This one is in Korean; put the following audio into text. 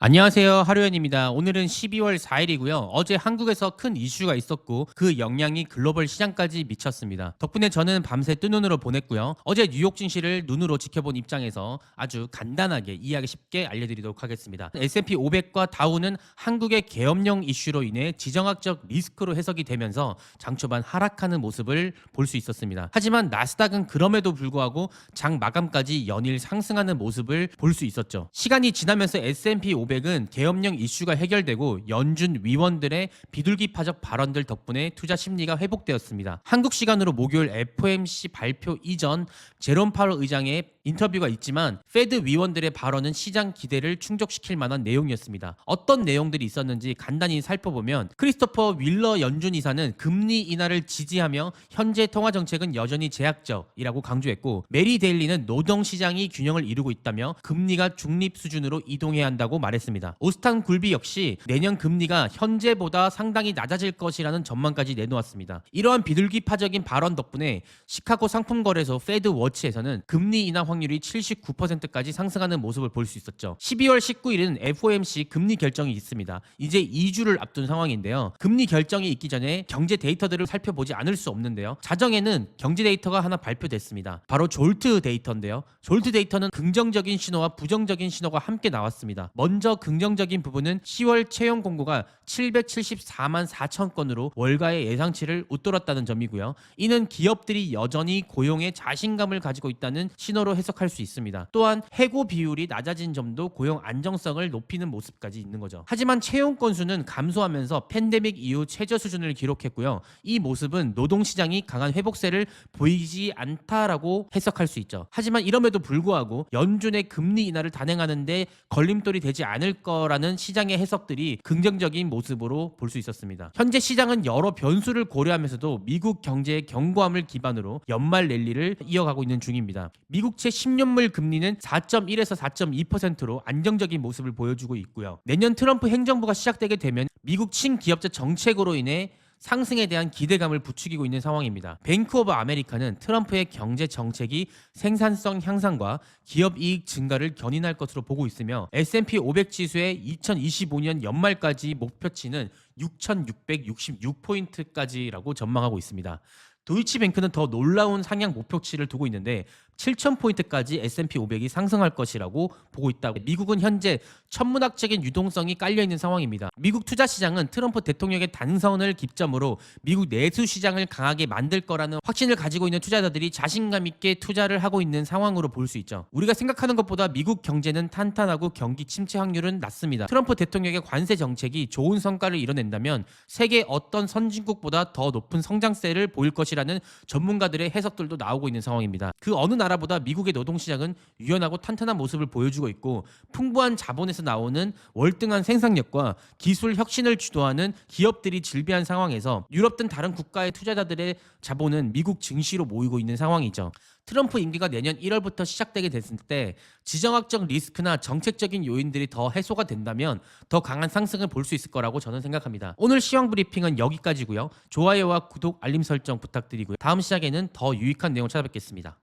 안녕하세요. 하루연입니다. 오늘은 12월 4일이고요. 어제 한국에서 큰 이슈가 있었고 그 영향이 글로벌 시장까지 미쳤습니다. 덕분에 저는 밤새 뜬 눈으로 보냈고요. 어제 뉴욕 증시를 눈으로 지켜본 입장에서 아주 간단하게 이해하기 쉽게 알려드리도록 하겠습니다. S&P 500과 다우는 한국의 계엄령 이슈로 인해 지정학적 리스크로 해석이 되면서 장 초반 하락하는 모습을 볼 수 있었습니다. 하지만 나스닥은 그럼에도 불구하고 장 마감까지 연일 상승하는 모습을 볼 수 있었죠. 시간이 지나면서 S&P 500은 계엄령 이슈가 해결되고 연준 위원들의 비둘기파적 발언들 덕분에 투자 심리가 회복되었습니다. 한국 시간으로 목요일 FOMC 발표 이전 제롬 파월 의장의 인터뷰가 있지만 페드 위원들의 발언은 시장 기대를 충족시킬 만한 내용이었습니다. 어떤 내용들이 있었는지 간단히 살펴보면 크리스토퍼 윌러 연준 이사는 금리 인하를 지지하며 현재 통화 정책은 여전히 제약적이라고 강조했고, 메리 데일리는 노동시장이 균형을 이루고 있다며 금리가 중립 수준으로 이동해야 한다고 말했습니다. 오스탄 굴비 역시 내년 금리가 현재보다 상당히 낮아질 것이라는 전망까지 내놓았습니다. 이러한 비둘기파적인 발언 덕분에 시카고 상품거래소 페드 워치에서는 금리 인하 확률이 79%까지 상승하는 모습을 볼 수 있었죠. 12월 19일은 FOMC 금리 결정이 있습니다. 이제 2주를 앞둔 상황인데요. 금리 결정이 있기 전에 경제 데이터들을 살펴보지 않을 수 없는데요. 자정에는 경제 데이터가 하나 발표됐습니다. 바로 졸트 데이터인데요. 졸트 데이터는 긍정적인 신호와 부정적인 신호가 함께 나왔습니다. 먼저 긍정적인 부분은 10월 채용 공고가 774만 4천 건으로 월가의 예상치를 웃돌았다는 점이고요. 이는 기업들이 여전히 고용에 자신감을 가지고 있다는 신호로 해석할 수 있습니다. 또한 해고 비율이 낮아진 점도 고용 안정성을 높이는 모습까지 있는 거죠. 하지만 채용 건수는 감소하면서 팬데믹 이후 최저 수준을 기록했고요. 이 모습은 노동시장이 강한 회복세를 보이지 않다라고 해석할 수 있죠. 하지만 이럼에도 불구하고 연준의 금리 인하를 단행하는데 걸림돌이 되지 않을 거라는 시장의 해석들이 긍정적인 모습으로 볼 수 있었습니다. 현재 시장은 여러 변수를 고려하면서도 미국 경제의 견고함을 기반으로 연말 랠리를 이어가고 있는 중입니다. 미국채 10년물 금리는 4.1에서 4.2%로 안정적인 모습을 보여주고 있고요. 내년 트럼프 행정부가 시작되게 되면 미국 친기업자 정책으로 인해 상승에 대한 기대감을 부추기고 있는 상황입니다. 뱅크 오브 아메리카는 트럼프의 경제 정책이 생산성 향상과 기업 이익 증가를 견인할 것으로 보고 있으며 S&P 500 지수의 2025년 연말까지 목표치는 6,666포인트까지라고 전망하고 있습니다. 도이치뱅크는 더 놀라운 상향 목표치를 두고 있는데 7,000포인트까지 S&P 500이 상승할 것이라고 보고 있다고. 미국은 현재 천문학적인 유동성이 깔려있는 상황입니다. 미국 투자시장은 트럼프 대통령의 당선을 기점으로 미국 내수 시장을 강하게 만들 거라는 확신을 가지고 있는 투자자들이 자신감 있게 투자를 하고 있는 상황으로 볼 수 있죠. 우리가 생각하는 것보다 미국 경제는 탄탄하고 경기 침체 확률은 낮습니다. 트럼프 대통령의 관세 정책이 좋은 성과를 이뤄낸다면 세계 어떤 선진국보다 더 높은 성장세를 보일 것이라는 전문가들의 해석들도 나오고 있는 상황입니다. 그 어느 나라보다 미국의 노동시장은 유연하고 탄탄한 모습을 보여주고 있고, 풍부한 자본에서 나오는 월등한 생산력과 기술 혁신을 주도하는 기업들이 즐비한 상황에서 유럽 등 다른 국가의 투자자들의 자본은 미국 증시로 모이고 있는 상황이죠. 트럼프 임기가 내년 1월부터 시작되게 됐을 때 지정학적 리스크나 정책적인 요인들이 더 해소가 된다면 더 강한 상승을 볼 수 있을 거라고 저는 생각합니다. 오늘 시황 브리핑은 여기까지고요. 좋아요와 구독, 알림 설정 부탁드리고요. 다음 시작에는 더 유익한 내용 찾아뵙겠습니다.